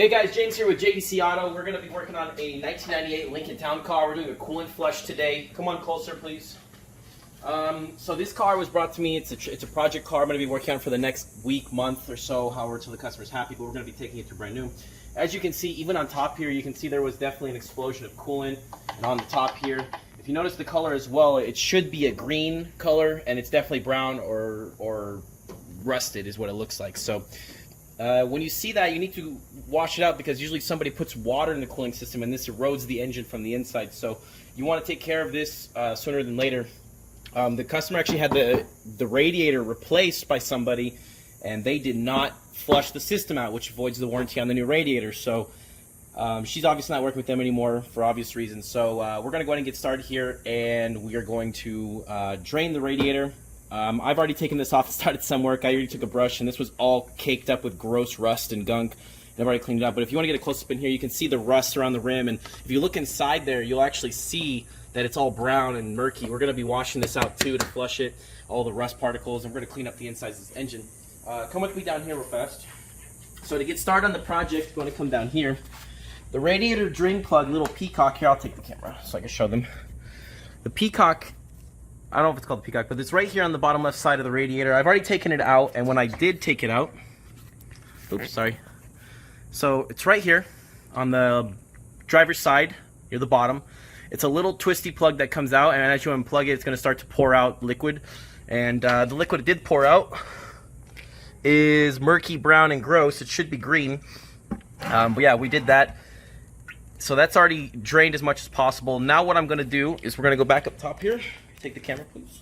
Hey guys, James here with JDC Auto. We're going to be working on a 1998 Lincoln Town Car. We're doing a coolant flush today. Come on closer, please. So this car was brought to me. It's a project car I'm going to be working on for the next week, month or so, however, until the customer's happy, but we're going to be taking it to brand new. As you can see, even on top here, you can see there was definitely an explosion of coolant. And on the top here, if you notice the color as well, it should be a green color, and it's definitely brown or rusted is what it looks like. So when you see that, you need to wash it out, because usually somebody puts water in the cooling system and this erodes the engine from the inside. So you want to take care of this sooner than later. The customer actually had the radiator replaced by somebody, and they did not flush the system out, which avoids the warranty on the new radiator. So she's obviously not working with them anymore for obvious reasons. So we're going to go ahead and get started here, and we are going to drain the radiator. I've already taken this off and started some work. I already took a brush, and this was all caked up with gross rust and gunk. And I've already cleaned it up. But if you want to get a close-up in here, you can see the rust around the rim. And if you look inside there, you'll actually see that it's all brown and murky. We're going to be washing this out too to flush it, all the rust particles, and we're going to clean up the insides of this engine. Come with me down here real fast. So to get started on the project, we're going to come down here. The radiator drain plug, little peacock here, I'll take the camera so I can show them. The peacock, I don't know if it's called the peacock, but it's right here on the bottom left side of the radiator. I've already taken it out, and when I did take it out, oops, sorry. So it's right here on the driver's side, near the bottom. It's a little twisty plug that comes out, and as you unplug it, it's going to start to pour out liquid. And the liquid it did pour out is murky, brown, and gross. It should be green. But yeah, we did that. So that's already drained as much as possible. Now what I'm going to do is we're going to go back up top here. Take the camera, please.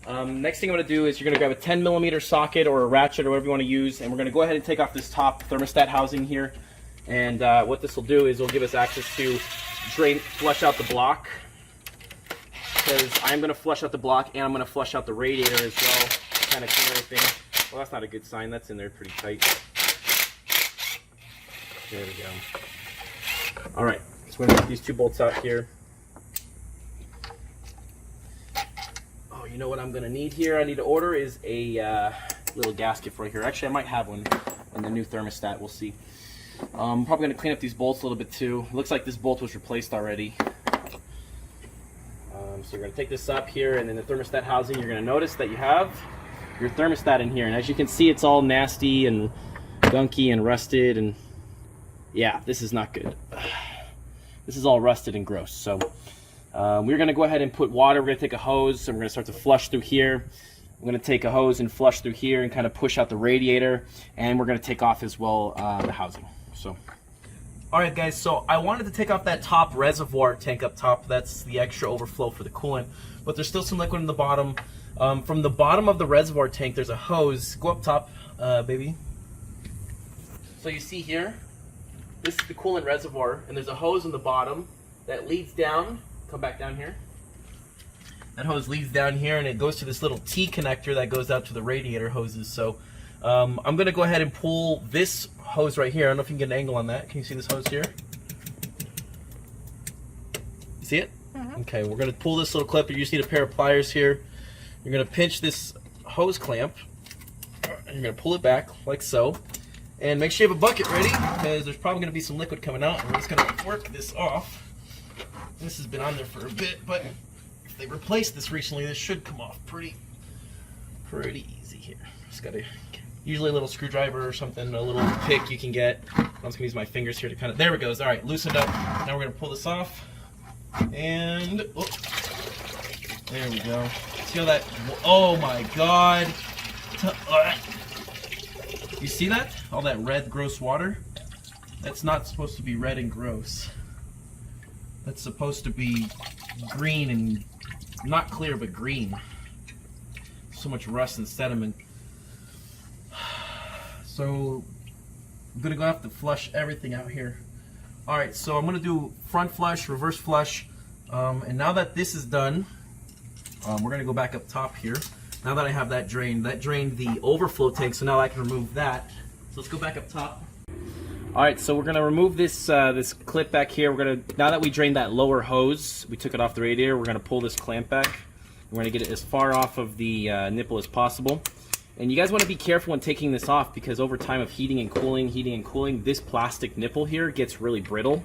Next thing I'm going to do is you're going to grab a 10mm socket or a ratchet or whatever you want to use, and we're going to go ahead and take off this top thermostat housing here. And what this will do is it'll give us access to flush out the block, because I'm going to flush out the block and I'm going to flush out the radiator as well, kind of clean everything. Well, that's not a good sign. That's in there pretty tight. There we go. All right, so we're going to get these two bolts out here. Oh, you know what I'm going to need here? I need to order is a little gasket right here. Actually, I might have one in the new thermostat. We'll see. I'm probably going to clean up these bolts a little bit too. It looks like this bolt was replaced already. So we're going to take this up here, and in the thermostat housing, you're going to notice that you have your thermostat in here. And as you can see, it's all nasty and gunky and rusted, and yeah, this is not good. This is all rusted and gross. So we're going to go ahead and put water. We're going to take a hose, and we're going to start to flush through here. I'm going to take a hose and flush through here and kind of push out the radiator, and we're going to take off as well the housing. So, all right, guys. So I wanted to take off that top reservoir tank up top. That's the extra overflow for the coolant, but there's still some liquid in the bottom. From the bottom of the reservoir tank, there's a hose. Go up top, baby. So you see here, this is the coolant reservoir, and there's a hose in the bottom that leads down. Come back down here. That hose leads down here, and it goes to this little T connector that goes out to the radiator hoses. So I'm going to go ahead and pull this hose right here. I don't know if you can get an angle on that. Can you see this hose here? You see it? Mm-hmm. Okay, we're going to pull this little clip. You just need a pair of pliers here. You're going to pinch this hose clamp, and you're going to pull it back like so. And make sure you have a bucket ready, because there's probably going to be some liquid coming out. And we're just going to work this off. This has been on there for a bit, but if they replaced this recently, this should come off pretty easy here. Just got to, usually a little screwdriver or something, a little pick you can get. I'm just going to use my fingers here to kind of, there it goes. All right, loosened up. Now we're going to pull this off. And, oh, there we go. See how that, oh my God. You see that? All that red, gross water? That's not supposed to be red and gross. That's supposed to be green and not clear, but green. So much rust and sediment. So I'm gonna have to flush everything out here. All right, so I'm gonna do front flush, reverse flush, and now that this is done, we're gonna go back up top here. Now that I have that drained the overflow tank, so now I can remove that. So let's go back up top. All right, so we're gonna remove this this clip back here. Now that we drained that lower hose, we took it off the radiator. We're gonna pull this clamp back. We're gonna get it as far off of the nipple as possible. And you guys want to be careful when taking this off, because over time of heating and cooling, this plastic nipple here gets really brittle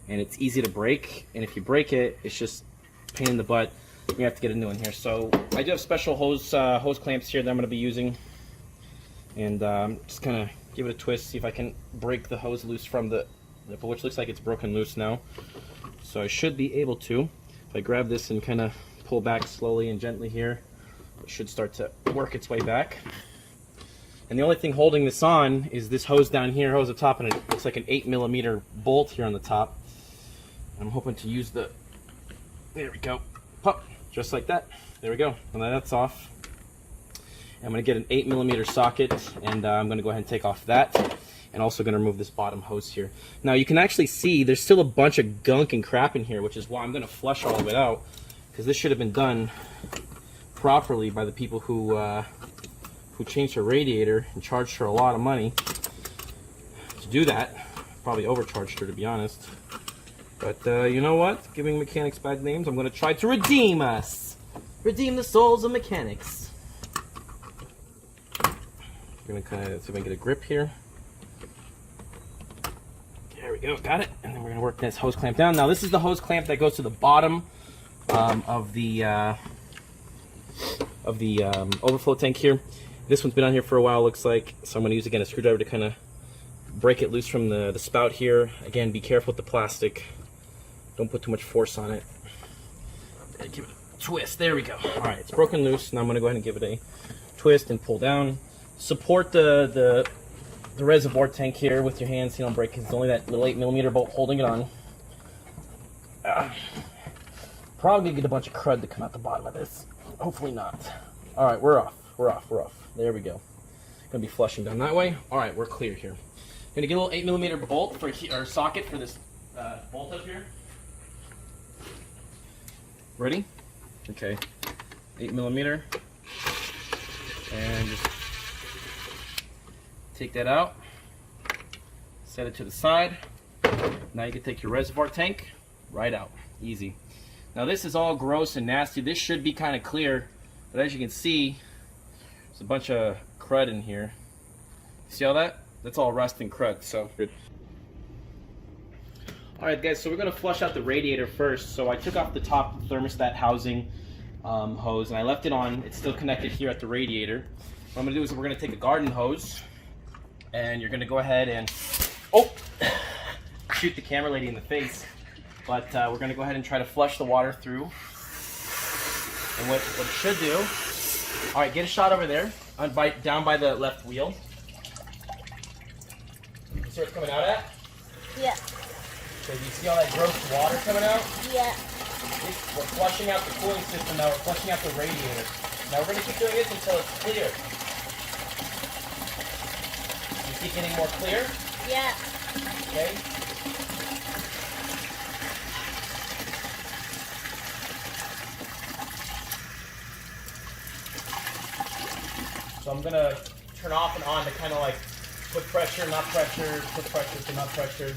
and it's easy to break. And if you break it, it's just a pain in the butt. You have to get a new one here. So I do have special hose clamps here that I'm going to be using. And just kind of give it a twist, see if I can break the hose loose from the nipple, which looks like it's broken loose now. So I should be able to. If I grab this and kind of pull back slowly and gently here, it should start to work its way back. And the only thing holding this on is this hose down here, hose up top, and it looks like an 8mm bolt here on the top. I'm hoping to use the, there we go, pop, just like that. There we go, and that's off. I'm going to get an 8mm socket, and I'm going to go ahead and take off that, and also going to remove this bottom hose here. Now you can actually see there's still a bunch of gunk and crap in here, which is why I'm going to flush all of it out, because this should have been done properly by the people who changed her radiator and charged her a lot of money to do that. Probably overcharged her, to be honest. But you know what? Giving mechanics bad names, I'm going to try to redeem us. Redeem the souls of mechanics. I'm going to kind of see if I can get a grip here. There we go, got it. And then we're going to work this hose clamp down. Now this is the hose clamp that goes to the bottom of the overflow tank here. This one's been on here for a while, looks like, so I'm going to use again a screwdriver to kind of break it loose from the spout here. Again, be careful with the plastic. Don't put too much force on it. And give it a twist. There we go. All right, it's broken loose. Now I'm going to go ahead and give it a twist and pull down. Support the reservoir tank here with your hands so you don't break it. It's only that little 8mm bolt holding it on. Probably get a bunch of crud to come out the bottom of this. Hopefully not. All right, we're off. We're off. There we go. Gonna be flushing down that way. All right, we're clear here. Gonna get a little 8mm bolt for or socket for this bolt up here. Ready? Okay. 8mm. And just take that out. Set it to the side. Now you can take your reservoir tank right out. Easy. Now this is all gross and nasty. This should be kind of clear, but as you can see, there's a bunch of crud in here. See all that? That's all rust and crud, so good. Alright guys, so we're going to flush out the radiator first. So I took off the top thermostat housing hose and I left it on. It's still connected here at the radiator. What I'm going to do is we're going to take a garden hose and you're going to go ahead and shoot the camera lady in the face. But we're going to go ahead and try to flush the water through. And what it should do, alright, get a shot over there, down by the left wheel. You see where it's coming out at? Yeah. So you see all that gross water coming out? Yeah. We're flushing out the cooling system now, we're flushing out the radiator. Now we're going to keep doing this until it's clear. You keep getting more clear? Yeah. Okay. So I'm going to turn off and on to kind of like put pressure, not pressure, put pressure to not pressure.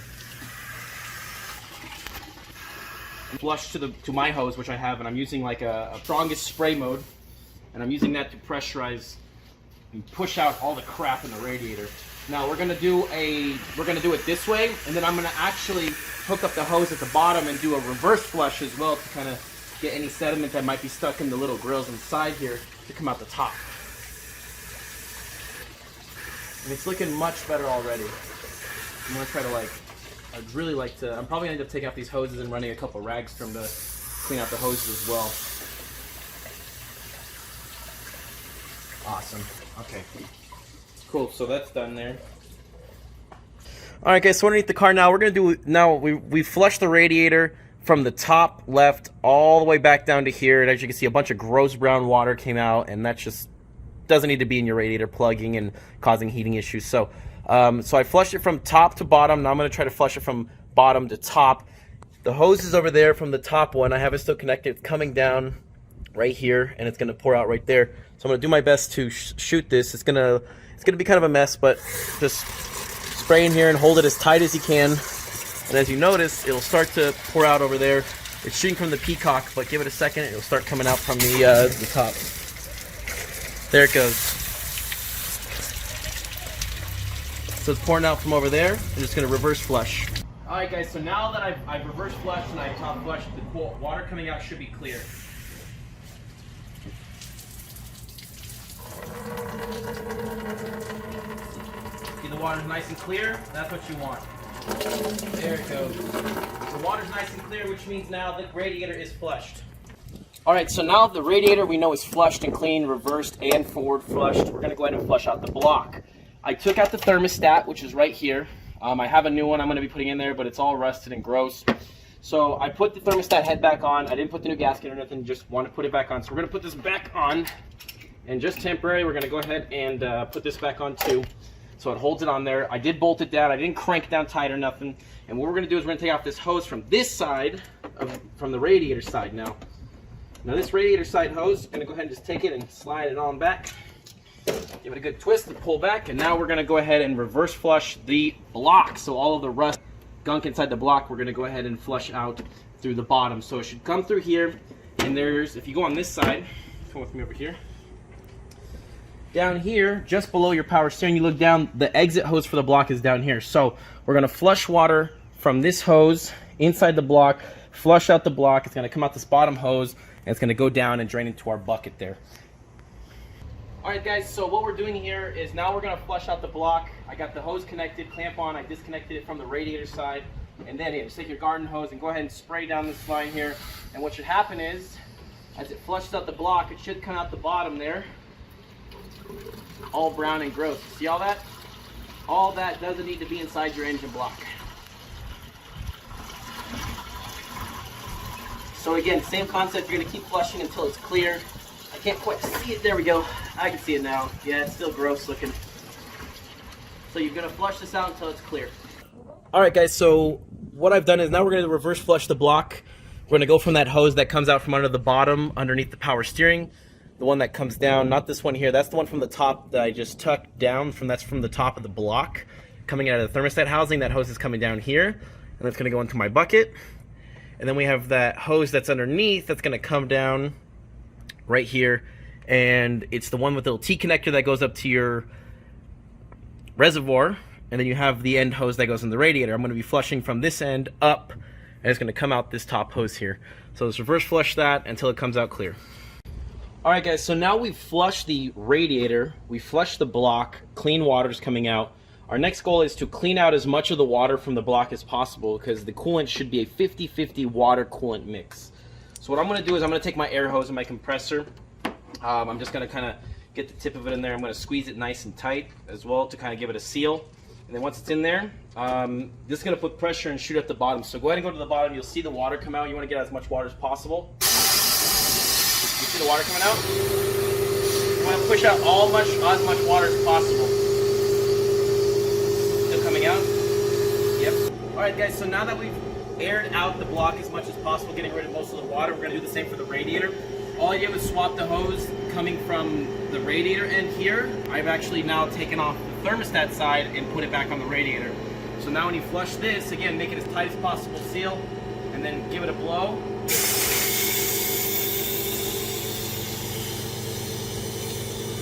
Flush to my hose, which I have, and I'm using like a strongest spray mode, and I'm using that to pressurize and push out all the crap in the radiator. Now we're gonna do it this way, and then I'm gonna actually hook up the hose at the bottom and do a reverse flush as well to kind of get any sediment that might be stuck in the little grills inside here to come out the top. And it's looking much better already. I'm gonna try to I'd really like to, I'm probably gonna end up taking out these hoses and running a couple rags from to clean out the hoses as well. Awesome. Okay. Cool. So that's done there. All right, guys. So underneath the car now, we're gonna do we flushed the radiator from the top left all the way back down to here, and as you can see, a bunch of gross brown water came out, and that just doesn't need to be in your radiator, plugging and causing heating issues. So I flushed it from top to bottom. Now I'm going to try to flush it from bottom to top. The hose is over there from the top one. I have it still connected. It's coming down right here, and it's going to pour out right there. So I'm going to do my best to shoot this. It's going to be kind of a mess, but just spray in here and hold it as tight as you can. And as you notice, it'll start to pour out over there. It's shooting from the peacock, but give it a second. It'll start coming out from the top. There it goes. So it's pouring out from over there. I'm just gonna reverse flush. All right, guys, so now that I've reverse flushed and I've top flushed, the water coming out should be clear. See, the water's nice and clear. That's what you want. There it goes. The water's nice and clear, which means now the radiator is flushed. All right, so now the radiator we know is flushed and clean, reversed and forward flushed. We're gonna go ahead and flush out the block. I took out the thermostat, which is right here. I have a new one I'm gonna be putting in there, but it's all rusted and gross. So I put the thermostat head back on. I didn't put the new gasket or nothing, just want to put it back on. So we're gonna put this back on, and just temporary, we're gonna go ahead and put this back on too. So it holds it on there. I did bolt it down. I didn't crank it down tight or nothing. And what we're gonna do is we're gonna take off this hose from this side, from the radiator side now. Now this radiator side hose, I'm gonna go ahead and just take it and slide it on back. Give it a good twist and pull back. And now we're gonna go ahead and reverse flush the block. So all of the rust, gunk inside the block, we're gonna go ahead and flush out through the bottom. So it should come through here. And there's, if you go on this side, come with me over here. Down here, just below your power steering, you look down, the exit hose for the block is down here. So we're gonna flush water from this hose inside the block, flush out the block. It's gonna come out this bottom hose, and it's gonna go down and drain into our bucket there. All right, guys, so what we're doing here is now we're gonna flush out the block. I got the hose connected, clamp on, I disconnected it from the radiator side, and then just take your garden hose and go ahead and spray down this line here. And what should happen is, as it flushes out the block, it should come out the bottom there, all brown and gross. See all that? All that doesn't need to be inside your engine block. So again, same concept, you're gonna keep flushing until it's clear. I can't quite see it, there we go. I can see it now. Yeah, it's still gross looking. So you're gonna flush this out until it's clear. All right, guys, so what I've done is now we're gonna reverse flush the block. We're gonna go from that hose that comes out from under the bottom, underneath the power steering. The one that comes down, not this one here, that's the one from the top that I just tucked down from, that's from the top of the block. Coming out of the thermostat housing, that hose is coming down here, and that's gonna go into my bucket. And then we have that hose that's underneath that's gonna come down right here, and it's the one with the little T connector that goes up to your reservoir, and then you have the end hose that goes in the radiator. I'm gonna be flushing from this end up, and it's gonna come out this top hose here. So let's reverse flush that until it comes out clear. All right, guys, so now we've flushed the radiator, we flushed the block, clean water's coming out. Our next goal is to clean out as much of the water from the block as possible, because the coolant should be a 50-50 water coolant mix. So what I'm going to do is I'm going to take my air hose and my compressor. I'm just going to kind of get the tip of it in there. I'm going to squeeze it nice and tight as well to kind of give it a seal. And then once it's in there, this is going to put pressure and shoot at the bottom. So go ahead and go to the bottom. You'll see the water come out. You want to get as much water as possible. You see the water coming out? You want to push out as much water as possible. Still coming out? Yep. All right, guys, so now that we've aired out the block as much as possible, getting rid of most of the water, we're going to do the same for the radiator. All I did was swap the hose coming from the radiator end here. I've actually now taken off the thermostat side and put it back on the radiator. So now when you flush this, again, make it as tight as possible, seal, and then give it a blow.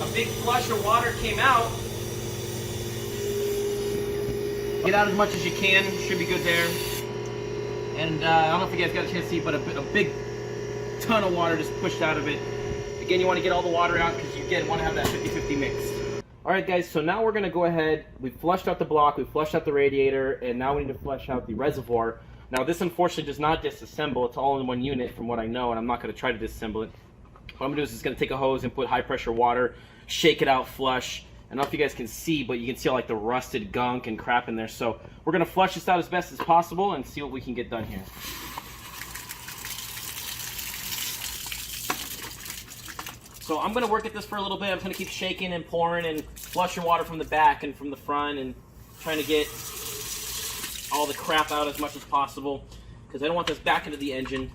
A big flush of water came out. Get out as much as you can, should be good there. And I don't know if you guys got a chance to see, but a big ton of water just pushed out of it. Again, you want to get all the water out because you want to have that 50-50 mix. All right, guys, so now we're going to go ahead. We flushed out the block, we flushed out the radiator, and now we need to flush out the reservoir. Now, this unfortunately does not disassemble. It's all in one unit from what I know, and I'm not going to try to disassemble it. What I'm going to do is just going to take a hose and put high pressure water, shake it out, flush. I don't know if you guys can see, but you can see all like the rusted gunk and crap in there. So we're going to flush this out as best as possible and see what we can get done here. So I'm going to work at this for a little bit. I'm going to keep shaking and pouring and flushing water from the back and from the front and trying to get all the crap out as much as possible because I don't want this back into the engine.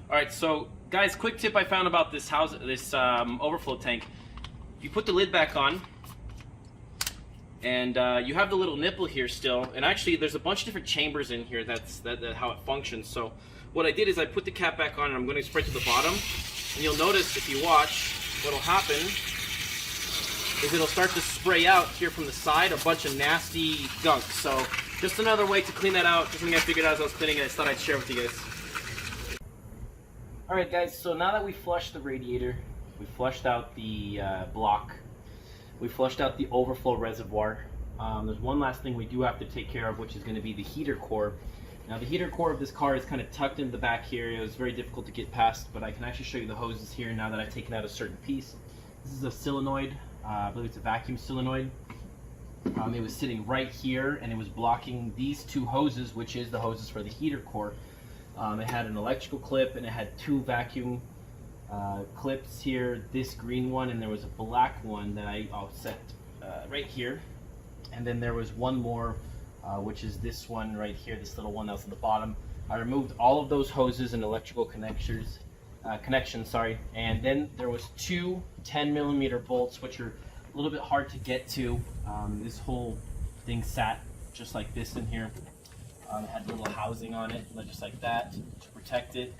All right, so guys, quick tip I found about this overflow tank. You put the lid back on, and you have the little nipple here still, and actually there's a bunch of different chambers in here. That's how it functions. So what I did is I put the cap back on, and I'm going to spray to the bottom, and you'll notice if you watch, what'll happen is it'll start to spray out here from the side a bunch of nasty gunk. So just another way to clean that out. Just something I figured out as I was cleaning it. I thought I'd share with you guys. Alright guys, so now that we flushed the radiator, we flushed out the block, we flushed out the overflow reservoir, there's one last thing we do have to take care of, which is going to be the heater core. Now the heater core of this car is kind of tucked in the back here. It was very difficult to get past, but I can actually show you the hoses here now that I've taken out a certain piece. This is a solenoid, I believe it's a vacuum solenoid. It was sitting right here and it was blocking these two hoses, which is the hoses for the heater core. It had an electrical clip and it had two vacuum clips here, this green one, and there was a black one that I'll set right here. And then there was one more, which is this one right here, this little one that was at the bottom. I removed all of those hoses and electrical connections, and then there was two 10mm bolts, which are a little bit hard to get to. This whole thing sat just like this in here. It had a little housing on it, just like that, to protect it.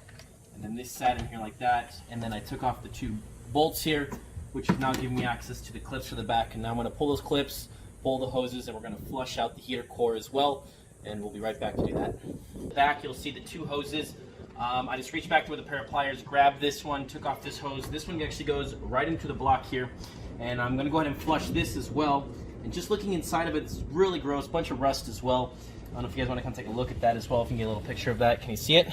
And then this sat in here like that. And then I took off the two bolts here, which is now giving me access to the clips for the back. And now I'm going to pull those clips, pull the hoses, and we're going to flush out the heater core as well. And we'll be right back to do that. Back, you'll see the two hoses. I just reached back with a pair of pliers, grabbed this one, took off this hose. This one actually goes right into the block here. And I'm going to go ahead and flush this as well. And just looking inside of it, it's really gross, bunch of rust as well. I don't know if you guys want to come take a look at that as well, if you can get a little picture of that. Can you see it?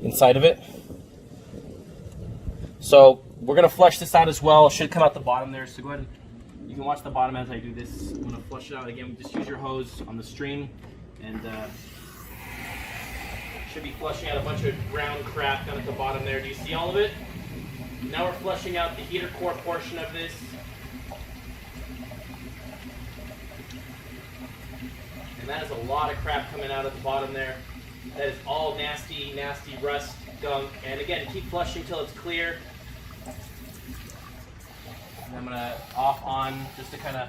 Inside of it. So we're going to flush this out as well. It should come out the bottom there. So go ahead and you can watch the bottom as I do this. I'm going to flush it out again. Just use your hose on the stream. And should be flushing out a bunch of brown crap down at the bottom there. Do you see all of it? Now we're flushing out the heater core portion of this. And that is a lot of crap coming out at the bottom there. That is all nasty, nasty rust, gunk. And again, keep flushing until it's clear. And I'm gonna off on just to kind of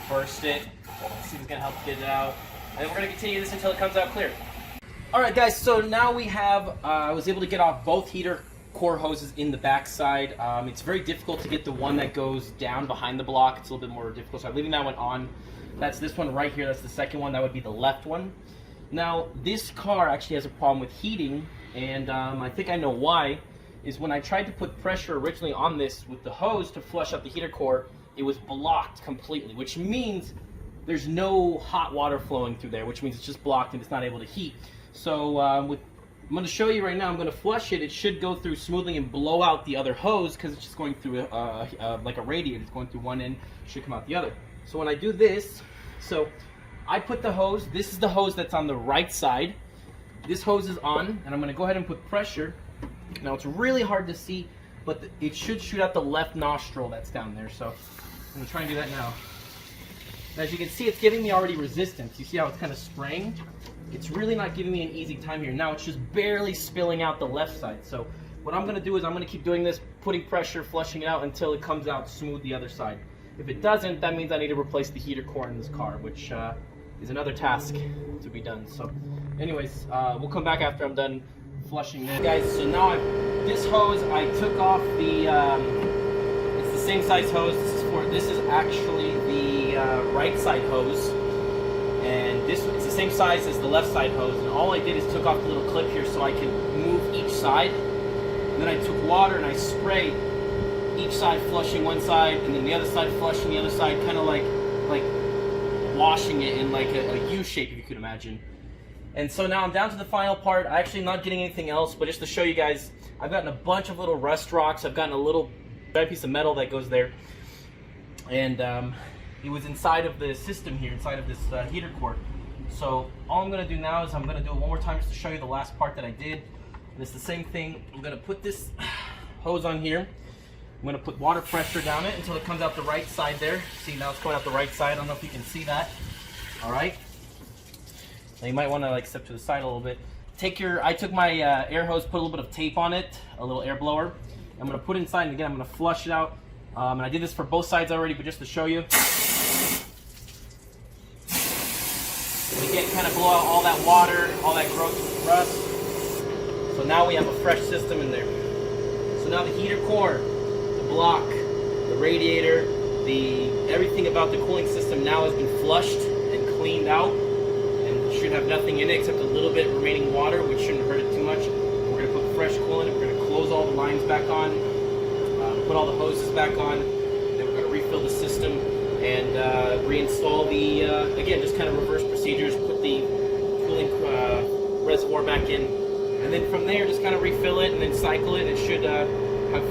burst it. See if it's gonna help get it out. And we're gonna continue this until it comes out clear. All right, guys. So now we have. I was able to get off both heater core hoses in the backside. It's very difficult to get the one that goes down behind the block. It's a little bit more difficult. So I'm leaving that one on. That's this one right here. That's the second one. That would be the left one. Now, this car actually has a problem with heating, and I think I know why. Is when I tried to put pressure originally on this with the hose to flush out the heater core, it was blocked completely, which means there's no hot water flowing through there, which means it's just blocked and it's not able to heat. So I'm going to show you right now. I'm going to flush it. It should go through smoothly and blow out the other hose because it's just going through like a radiator. It's going through one end, should come out the other. So when I do this, so I put the hose, this is the hose that's on the right side. This hose is on, and I'm going to go ahead and put pressure. Now it's really hard to see, but it should shoot out the left nostril that's down there. So I'm going to try and do that now. As you can see, it's giving me already resistance. You see how it's kind of spraying? It's really not giving me an easy time here. Now it's just barely spilling out the left side. So what I'm going to do is I'm going to keep doing this, putting pressure, flushing it out until it comes out smooth the other side. If it doesn't, that means I need to replace the heater core in this car, which is another task to be done. So anyways, we'll come back after I'm done flushing this. Guys, so now this hose, I took off the, it's the same size hose. This is actually the right side hose. And it's the same size as the left side hose. And all I did is took off the little clip here so I can move each side. And then I took water and I sprayed each side, flushing one side, and then the other side flushing the other side, kind of like washing it in like a U shape, if you could imagine. And so now I'm down to the final part. I'm actually not getting anything else, but just to show you guys, I've gotten a bunch of little rust rocks. I've gotten a little red piece of metal that goes there, and it was inside of the system here, inside of this heater core. So all I'm going to do now is I'm going to do it one more time just to show you the last part that I did. And it's the same thing. I'm going to put this hose on here. I'm going to put water pressure down it until it comes out the right side there. See, now it's going out the right side. I don't know if you can see that. All right. Now you might want to like step to the side a little bit. I took my air hose, put a little bit of tape on it, a little air blower. I'm going to put it inside, and again, I'm going to flush it out. And I did this for both sides already, but just to show you. And again, kind of blow out all that water, all that gross rust. So now we have a fresh system in there. So now the heater core, block, the radiator, Everything about the cooling system now has been flushed and cleaned out, and should have nothing in it except a little bit remaining water, which shouldn't hurt it too much. We're going to put fresh coolant. We're going to close all the lines back on, put all the hoses back on, then we're going to refill the system and reinstall the, again, just kind of reverse procedures, put the cooling reservoir back in, and then from there just kind of refill it and then cycle it. It should have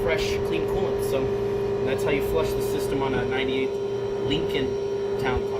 fresh, clean coolant. So that's how you flush the system on a 98 Lincoln Town Car.